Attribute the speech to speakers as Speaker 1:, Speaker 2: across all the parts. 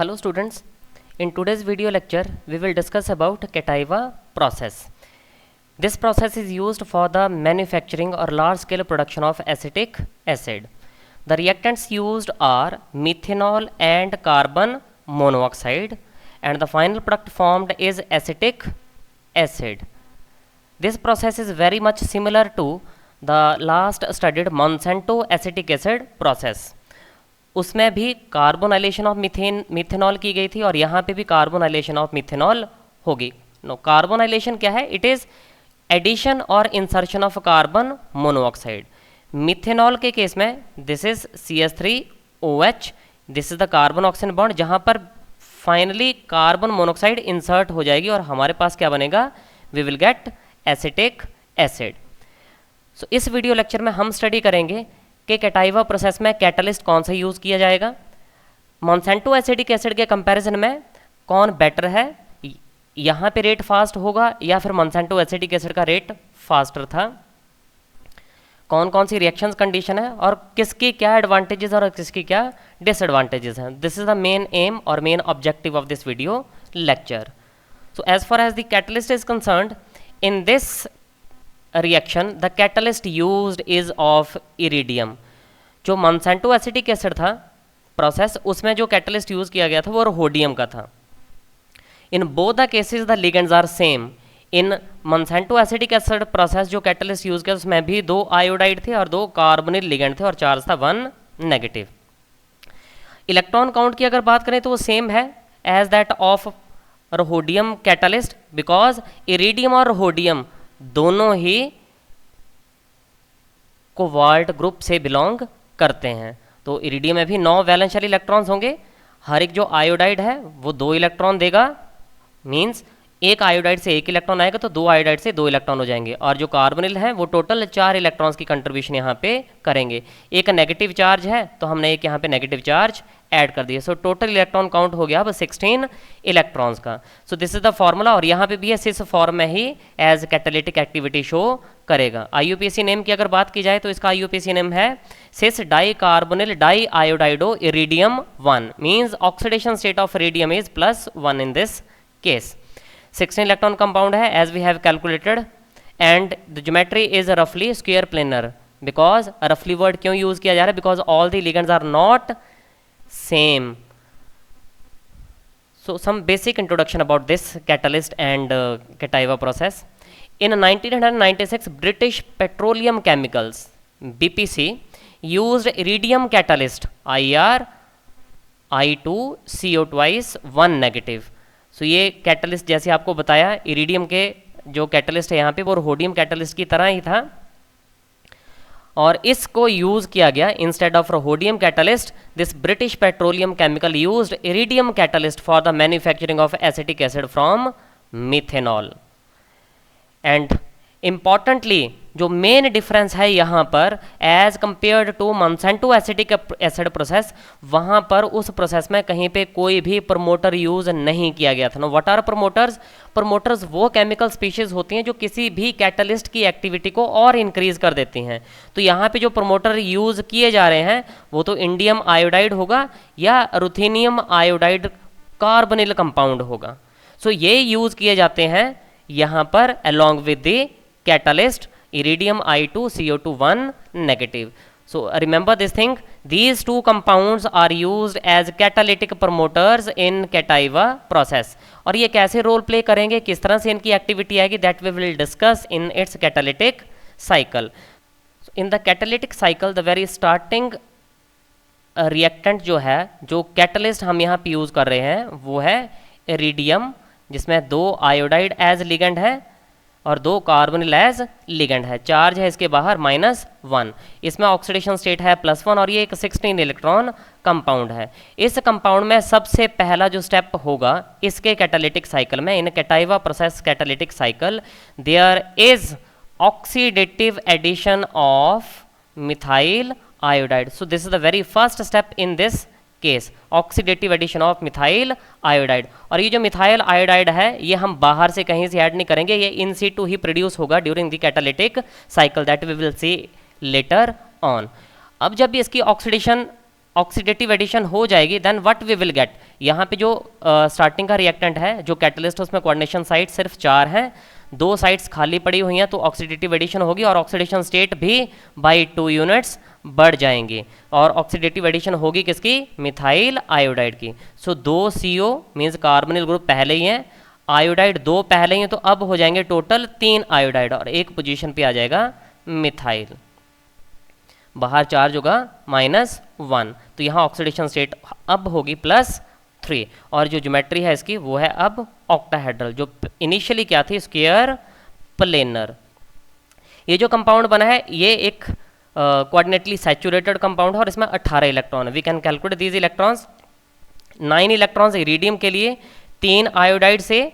Speaker 1: Hello students, in today's video lecture we will discuss about Cativa process. This process is used for the manufacturing or large scale production of acetic acid. The reactants used are methanol and carbon monoxide and the final product formed is acetic acid. This process is very much similar to the last studied Monsanto acetic acid process. उसमें भी carbonylation of methanol की गई थी और यहाँ पे भी carbonylation of methanol होगी. नो, कार्बोनाइलेशन क्या है? इट इज़ एडिशन और insertion of carbon monoxide. Methanol के केस में this is CH3OH, this is the carbon oxygen bond, जहाँ पर फाइनली कार्बन मोनोऑक्साइड इंसर्ट हो जाएगी और हमारे पास क्या बनेगा? We will get acetic acid. So इस वीडियो लेक्चर में हम स्टडी करेंगे कि कैटाइवा प्रोसेस में कैटलिस्ट कौन सा यूज़ किया जाएगा, मॉन्सेंटो एसिडिक एसिड के कंपैरिजन में कौन बेटर है, यहाँ पे रेट फास्ट होगा या फिर मॉन्सेंटो एसिडिक एसिड का रेट फास्टर था, कौन कौन सी रिएक्शंस कंडीशन है और किसकी क्या एडवांटेजेस और किसकी क्या डिसएडवांटेजेस हैं. This is the main aim और main objective of this video lecture. So as far as the catalyst is concerned, in this reaction the catalyst used is of iridium. जो मॉन्सेंटो एसिटिक एसिड था process, उसमें जो catalyst use किया गया था वो rhodium का था. In both the cases the ligands are same. In Monsanto acetic acid process जो कैटलिस्ट यूज किया उसमें भी 2 आयोडाइड थे और 2 कार्बोनिल लिगेंड थे और चार्ज था 1 नेगेटिव. इलेक्ट्रॉन काउंट की अगर बात करें तो वो सेम है as that of rhodium catalyst, because iridium और रोडियम दोनों ही कोवाल्ट ग्रुप से बिलोंग करते हैं. तो इरिडियम में भी 9 वैलेंशियल इलेक्ट्रॉन्स होंगे. हर एक जो आयोडाइड है वो 2 इलेक्ट्रॉन देगा, मींस एक आयोडाइड से 1 इलेक्ट्रॉन आएगा तो 2 आयोडाइड से 2 इलेक्ट्रॉन हो जाएंगे. और जो कार्बोनिल है वो टोटल 4 इलेक्ट्रॉन्स की कंट्रीब्यूशन यहाँ पे करेंगे. एक नेगेटिव चार्ज है तो हमने एक यहाँ पे नेगेटिव चार्ज ऐड कर दिया. सो टोटल इलेक्ट्रॉन काउंट हो गया अब 16 इलेक्ट्रॉन्स का. सो दिस इज द फॉर्मूला और यहाँ पे भी है इस फॉर्म में ही एज कैटालिटिक एक्टिविटी शो करेगा. IUPAC नेम की अगर बात की जाए तो इसका IUPAC नेम है सिस die carbonyl die आयोडाइडो iridium 1, means oxidation state of iridium is +1 in this case. 16 electron compound है as we have calculated and the geometry is रफली स्क्वायर प्लेनर. बिकॉज रफली वर्ड क्यों यूज किया जा रहा है? Because all the ligands are not same. So some basic introduction about this catalyst and Cativa process. In 1996, British Petroleum Chemicals (BPC) used iridium catalyst IR I2CO twice 1 negative. So ये catalyst जैसे आपको बताया iridium के जो catalyst है यहाँ पे वो रोडियम कैटलिस्ट की तरह ही था और इसको यूज किया गया instead of rhodium catalyst. This British Petroleum chemical used iridium catalyst for the manufacturing of acetic acid from methanol. And importantly जो मेन डिफरेंस है यहाँ पर as compared to Monsanto acetic acid process, वहाँ पर उस process में कहीं पे कोई भी प्रमोटर यूज नहीं किया गया था. No, what are promoters? Promoters वो केमिकल स्पीशीज होती हैं जो किसी भी कैटलिस्ट की एक्टिविटी को और इंक्रीज कर देती हैं. तो यहाँ पे जो प्रमोटर यूज किए जा रहे हैं वो तो इंडियम आयोडाइड होगा या रुथेनियम आयोडाइड कार्बोनिल कंपाउंड होगा. सो ये यूज किए जाते हैं यहाँ पर along with the catalyst iridium I2CO2 1 negative. So remember this thing, these two compounds are used as catalytic promoters in Cativa process. और ये कैसे रोल प्ले करेंगे, किस तरह से इनकी एक्टिविटी आएगी, that we will discuss in its catalytic cycle. So, in the catalytic cycle the very starting reactant जो है, जो catalyst हम यहाँ पे यूज कर रहे हैं वो है iridium, जिसमें 2 आयोडाइड एज लिगेंड है और 2 कार्बोनिल एज लिगेंड है. चार्ज है इसके बाहर -1. इसमें ऑक्सीडेशन स्टेट है +1 और ये एक 16 इलेक्ट्रॉन कंपाउंड है. इस कंपाउंड में सबसे पहला जो स्टेप होगा इसके कैटालिटिक साइकिल में, in Cativa process catalytic cycle, there is oxidative addition of methyl iodide. So this is the very first step in this case, oxidative addition of methyl iodide. और ये जो मिथाइल आयोडाइड है ये हम बाहर से कहीं से ऐड नहीं करेंगे, ये इन सीटू ही प्रोड्यूस होगा during the catalytic cycle, that we will see later on. अब जब भी इसकी ऑक्सीडेशन ऑक्सीडेटिव एडिशन हो जाएगी, then what we will get, यहाँ पे जो स्टार्टिंग का रिएक्टेंट है जो कैटलिस्ट है उसमें कोऑर्डिनेशन साइट सिर्फ 4 हैं, 2 साइट्स खाली पड़ी हुई हैं, तो ऑक्सीडेटिव एडिशन होगी और ऑक्सीडेशन स्टेट भी बाई 2 यूनिट्स बढ़ जाएंगी। और ऑक्सीडेटिव एडिशन होगी किसकी, मिथाइल आयोडाइड की। सो 2 CO मीन्स कार्बोनिल ग्रुप पहले ही हैं, आयोडाइड 2 पहले ही हैं, तो अब हो जाएंगे टोटल 3 आयोडाइड और एक पोजीशन पे आ जाएगा मिथाइल, बाहर चार्ज होगा -1, तो यहाँ ऑक्सीडेशन स्टेट अब होगी +3 और जो ज्योमेट्री है इसकी वो है अब ऑक्टाहेड्रल, जो इनिशियली क्या थी स्क्वायर प्लेनर। ये जो कंपाउंड बना है ये एक कोऑर्डिनेटली सैचुरेटेड कंपाउंड है और इसमें 18 इलेक्ट्रॉन है। We can calculate these electrons, 9 electrons iridium के लिए, 3 आयोडाइड से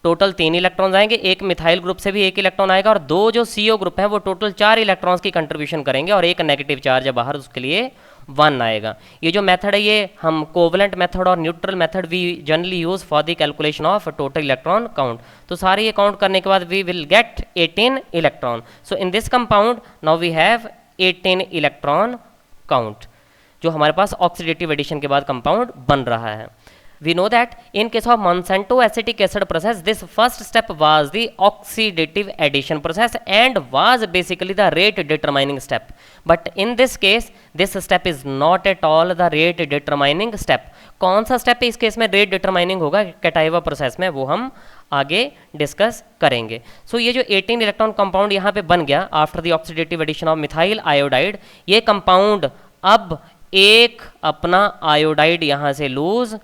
Speaker 1: टोटल 3 इलेक्ट्रॉन्स आएंगे, एक मिथाइल ग्रुप से भी 1 इलेक्ट्रॉन आएगा और 2 जो CO ग्रुप है वो टोटल 4 इलेक्ट्रॉन्स की कंट्रीब्यूशन करेंगे और एक नेगेटिव चार्ज है बाहर, उसके लिए 1 आएगा। ये जो मेथड है ये हम कोवलेंट मेथड और neutral method we generally use for the calculation of total electron count. तो सारे ये काउंट करने के बाद we will get 18 electron. So in this compound now we have 18 electron count, जो हमारे पास ऑक्सीडेटिव एडिशन के बाद कंपाउंड बन रहा है। We know that in case of Monsanto acetic acid process, this first step was the oxidative addition process and was basically the rate determining step. But in this case, this step is not at all the rate determining step. कौन सा step इस case में rate determining होगा कैटाइवा process में, वो हम आगे discuss करेंगे। सो ये जो 18 इलेक्ट्रॉन कंपाउंड यहाँ पे बन गया after the oxidative addition of methyl iodide, ये कंपाउंड अब एक अपना आयोडाइड यहाँ से लूज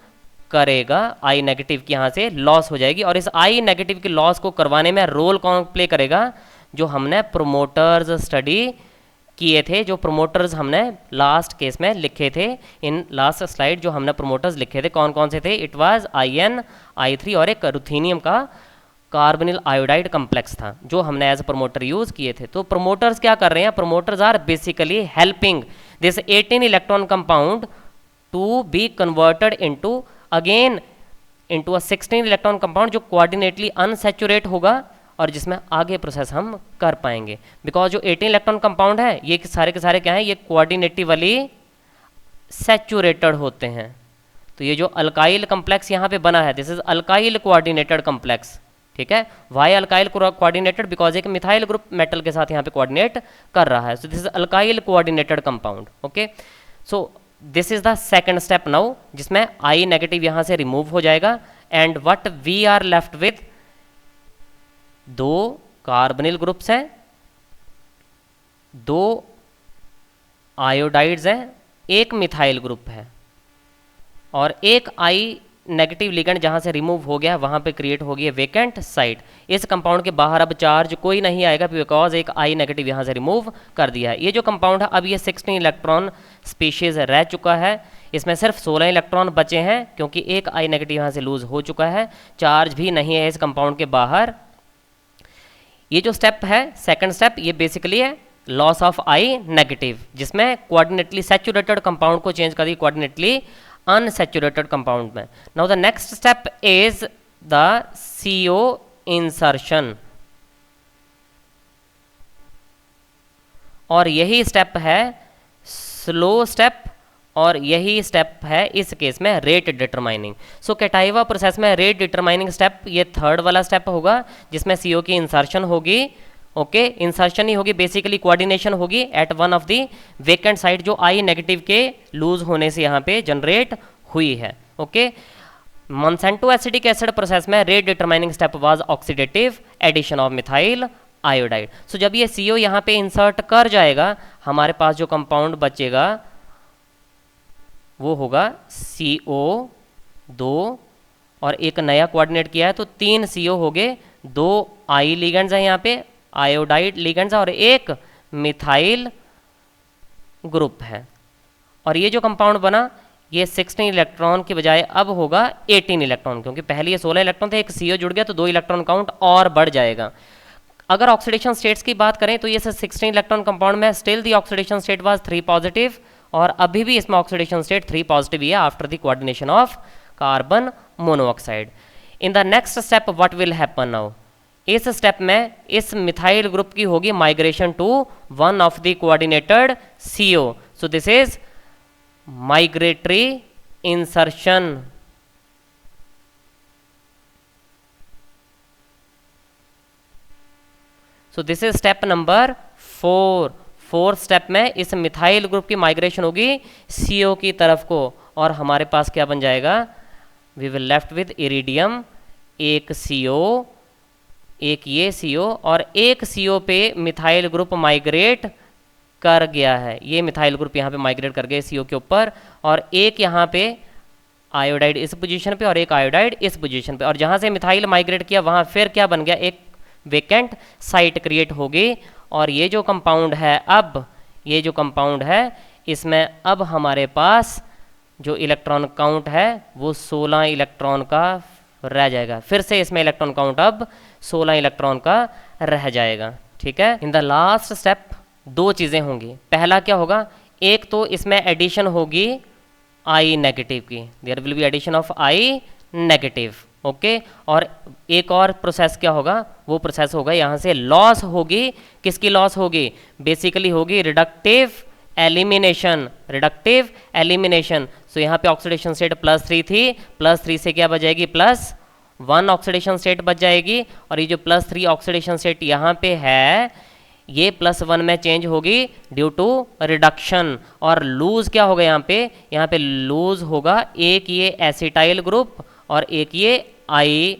Speaker 1: करेगा, I नेगेटिव की यहाँ से लॉस हो जाएगी और इस I नेगेटिव की लॉस को करवाने में रोल कौन प्ले करेगा, जो हमने प्रोमोटर्स स्टडी किए थे, जो प्रोमोटर्स हमने लास्ट केस में लिखे थे, इन लास्ट स्लाइड जो हमने प्रोमोटर्स लिखे थे कौन कौन से थे, इट वाज IN I3 और एक रुथीनियम का कार्बोनिल आयोडाइड कम्प्लेक्स था जो हमने एज प्रोमोटर यूज किए थे। तो प्रोमोटर्स क्या कर रहे हैं, promoters are basically helping this 18 electron compound to be converted into again into a 16 electron compound जो कोऑर्डिनेटली अनसैचुरेट होगा और जिसमें आगे प्रोसेस हम कर पाएंगे। बिकॉज जो 18 इलेक्ट्रॉन कंपाउंड है ये सारे के सारे क्या हैं, ये कोऑर्डिनेटिवली सैचुरेटेड होते हैं। तो ये जो अल्काइल कम्प्लेक्स यहाँ पे बना है, this is alkyl coordinated complex, ठीक है। वाई अल्काइल कोऑर्डिनेटेड, बिकॉज एक मिथाइल ग्रुप मेटल के साथ यहाँ पे कोऑर्डिनेट कर रहा है। So this is alkyl coordinated compound, okay. So this is the second step now, जिसमें I नेगेटिव यहाँ से रिमूव हो जाएगा and what we are left with, 2 carbonyl groups हैं, 2 आयोडाइड्स हैं, एक मिथाइल ग्रुप है और एक I नेगेटिव लिगेंड जहाँ से रिमूव हो गया वहाँ पे क्रिएट हो गई है वेकेंट साइट। इस कंपाउंड के बाहर अब चार्ज कोई नहीं आएगा बिकॉज एक I नेगेटिव यहाँ से रिमूव कर दिया है। ये जो कंपाउंड है अब ये 16 इलेक्ट्रॉन स्पीशीज रह चुका है, इसमें सिर्फ 16 इलेक्ट्रॉन बचे हैं क्योंकि एक I नेगेटिव यहाँ से लूज हो चुका है, चार्ज भी नहीं है इस कंपाउंड के बाहर। ये जो स्टेप है सेकेंड स्टेप, ये बेसिकली है लॉस ऑफ I नेगेटिव, जिसमें कोऑर्डिनेटली सैचुरेटेड कंपाउंड को चेंज कर दी कोऑर्डिनेटली unsaturated compound में। Now the next step is the CO insertion और यही स्टेप है स्लो स्टेप और यही स्टेप है इस केस में रेट डिटरमाइनिंग। सो कैटाइवा प्रोसेस में रेट डिटरमाइनिंग स्टेप ये थर्ड वाला स्टेप होगा जिसमें CO की इंसर्शन होगी, ओके। इंसर्शन ही होगी, बेसिकली कोऑर्डिनेशन होगी at one of the vacant site जो I नेगेटिव के लूज होने से यहाँ पे जनरेट हुई है, okay. Monsanto acidic acid process में rate determining step was oxidative addition of methyl iodide. So जब ये CO यहाँ पे इंसर्ट कर जाएगा हमारे पास जो कंपाउंड बचेगा वो होगा CO2 और एक नया कोऑर्डिनेट किया है तो 3 CO हो गए, 2 I लिगेंड्स हैं यहाँ पे आयोडाइड लिगेंड्स और एक मिथाइल ग्रुप है। और ये जो कंपाउंड बना ये 16 इलेक्ट्रॉन के बजाय अब होगा 18 इलेक्ट्रॉन, क्योंकि पहले ये 16 इलेक्ट्रॉन थे, एक CO जुड़ गया तो 2 इलेक्ट्रॉन काउंट और बढ़ जाएगा। अगर ऑक्सीडेशन स्टेट्स की बात करें तो ये 16 इलेक्ट्रॉन कंपाउंड में still the oxidation state was 3 positive और अभी भी इसमें ऑक्सीडेशन स्टेट 3 पॉजिटिव ही है after the coordination of carbon monoxide. In the next step what will happen now, इस स्टेप में इस मिथाइल ग्रुप की होगी migration to one of the coordinated CO। So this is migratory insertion. So this is step number 4। Fourth step में इस methyl group की migration होगी CO की तरफ को, और हमारे पास क्या बन जाएगा, we will left with iridium, एक CO, एक ये CO, और एक CO पे मिथाइल ग्रुप माइग्रेट कर गया है। ये मिथाइल ग्रुप यहाँ पे माइग्रेट कर गया CO के ऊपर, और एक यहाँ पे आयोडाइड इस पोजीशन पे और एक आयोडाइड इस पोजीशन पे, और जहाँ से मिथाइल माइग्रेट किया वहाँ फिर क्या बन गया, एक वेकेंट साइट क्रिएट होगी। और ये जो कंपाउंड है, अब ये जो कंपाउंड है इसमें अब हमारे पास जो इलेक्ट्रॉन काउंट है वो 16 इलेक्ट्रॉन का रह जाएगा। फिर से इसमें इलेक्ट्रॉन काउंट अब 16 इलेक्ट्रॉन का रह जाएगा। ठीक है, इन द लास्ट स्टेप दो चीज़ें होंगी। पहला क्या होगा, एक तो इसमें एडिशन होगी I नेगेटिव की, there will be addition of I negative. Okay, और एक और प्रोसेस क्या होगा, वो प्रोसेस होगा यहाँ से लॉस होगी। किसकी लॉस होगी, बेसिकली होगी रिडक्टिव एलिमिनेशन, रिडक्टिव एलिमिनेशन। सो यहाँ पे ऑक्सीडेशन स्टेट +3 थी, +3 से क्या बच जाएगी, +1 ऑक्सीडेशन स्टेट बच जाएगी, और ये जो +3 ऑक्सीडेशन स्टेट यहाँ पे है ये +1 में चेंज होगी ड्यू टू रिडक्शन। और लूज क्या होगा यहाँ पे लूज होगा एक ये एसिटाइल ग्रुप और एक ये I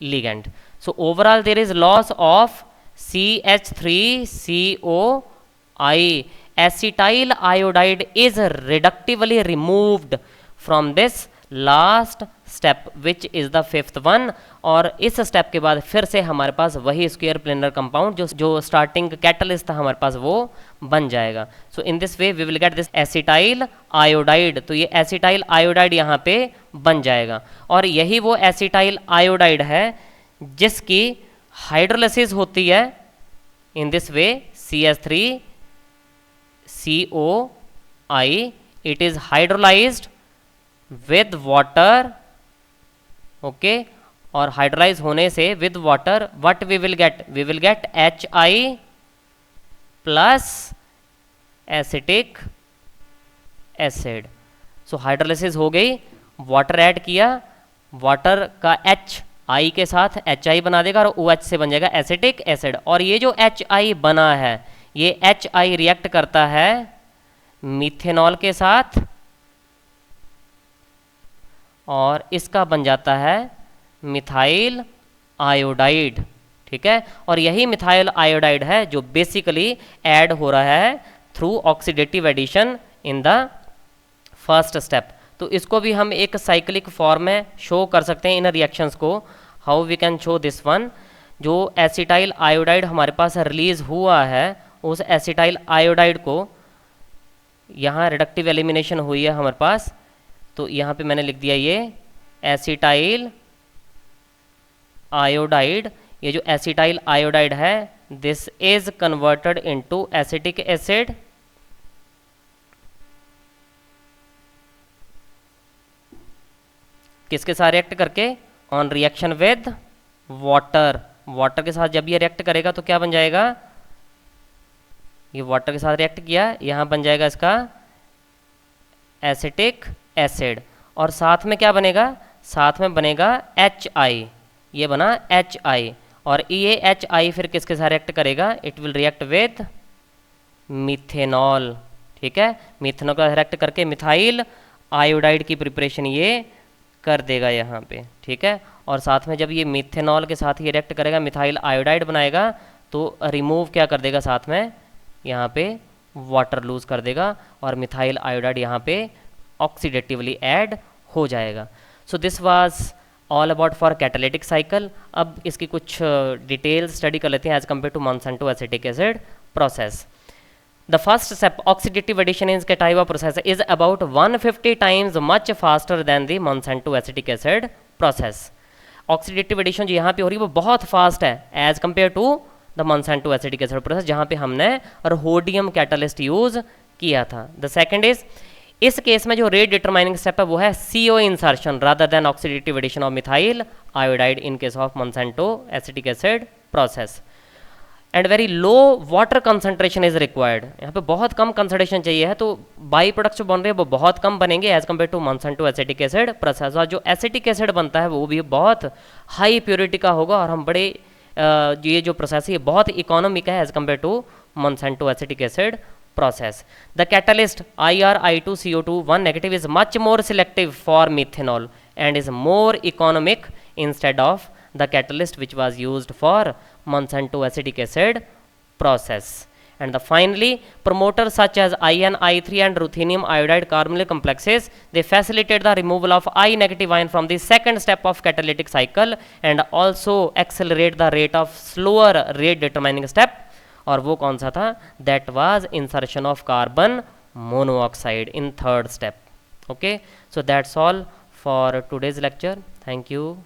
Speaker 1: ligand. So overall there is loss of CH3COI. Acetyl iodide is reductively removed from this last step which is the 5th one. और इस स्टेप के बाद फिर से हमारे पास वही स्क्वायर प्लेनर कंपाउंड जो स्टार्टिंग कैटलिस्ट था हमारे पास वो बन जाएगा। So in this way we will get this acetyl iodide. तो ये एसिटाइल आयोडाइड यहाँ पे बन जाएगा, और यही वो एसिटाइल आयोडाइड है जिसकी हाइड्रोलिसिस होती है in this way CH3COI। It is hydrolysed with water. Okay, और हाइड्रोलाइज होने से with water what we will get HI plus acetic acid. So hydrolysis हो गई, वाटर ऐड किया, वाटर का HI के साथ HI बना देगा और OH से बन जाएगा एसिटिक एसिड। और ये जो HI बना है ये HI रिएक्ट करता है मीथेनॉल के साथ और इसका बन जाता है मिथाइल आयोडाइड। ठीक है, और यही मिथाइल आयोडाइड है जो बेसिकली ऐड हो रहा है through oxidative addition in the first step. तो इसको भी हम एक साइक्लिक फॉर्म में शो कर सकते हैं इन रिएक्शंस को। How we can show this one, जो एसिटाइल आयोडाइड हमारे पास रिलीज हुआ है उस एसिटाइल आयोडाइड को यहाँ रिडक्टिव एलिमिनेशन हुई है हमारे पास, तो यहाँ पे मैंने लिख दिया ये एसिटाइल आयोडाइड। ये जो एसिटाइल आयोडाइड है this is converted into acetic acid. किसके साथ रिएक्ट करके, on reaction with water. Water के साथ जब ये रिएक्ट करेगा तो क्या बन जाएगा, ये वाटर के साथ रिएक्ट किया, यहाँ बन जाएगा इसका एसिटिक एसिड, और साथ में क्या बनेगा, साथ में बनेगा HI। ये बना HI, और ये HI फिर किसके साथ रिएक्ट करेगा, it will react with methanol. ठीक है, मीथेनॉल का रिएक्ट करके मिथाइल आयोडाइड की प्रिपरेशन ये कर देगा यहाँ पे। ठीक है, और साथ में जब ये मीथेनॉल के साथ ये रिएक्ट करेगा मिथाइल आयोडाइड बनाएगा तो रिमूव क्या कर देगा, साथ में यहाँ पे वाटर लूज कर देगा और मिथाइल आयोडाइड यहाँ पे ऑक्सीडेटिवली ऐड हो जाएगा। So this was all about for catalytic cycle. अब इसकी कुछ डिटेल स्टडी कर लेते हैं as compare to Monsanto acetic acid process. The first step, oxidative addition in Cataiba process, is about 150 times much faster than the Monsanto acetic acid process. Oxidative addition जो यहाँ पे हो रही है वो बहुत फास्ट है as compare to the Monsanto acetic acid process जहाँ पे हमने rhodium catalyst यूज किया था। द सेकेंड इज, इस केस में जो रेट डिटरमाइनिंग स्टेप है वो है CO insertion rather than oxidative addition of methyl iodide in case of Monsanto acetic acid process। And very low water concentration is required, यहाँ पे बहुत कम कंसंट्रेशन चाहिए है, तो बाई प्रोडक्ट्स जो बन रहे हैं वो बहुत कम बनेंगे as compare to Monsanto acetic acid process. और जो एसिटिक एसिड बनता है वो भी बहुत हाई प्योरिटी का होगा, और हम बड़े ये जो प्रोसेस है बहुत इकोनॉमिक है as compare to Monsanto acetic acid process. The catalyst IrI2CO2 negative is much more selective for methanol and is more economic instead of the catalyst which was used for Monsanto acetic acid process. And finally, promoters such as IN, I3 and ruthenium iodide carbonyl complexes, they facilitate the removal of I negative ion from the second step of catalytic cycle and also accelerate the rate of slower rate determining step. और वो कौन सा था? That was insertion of carbon monoxide in third step. Okay, so that's all for today's lecture. Thank you.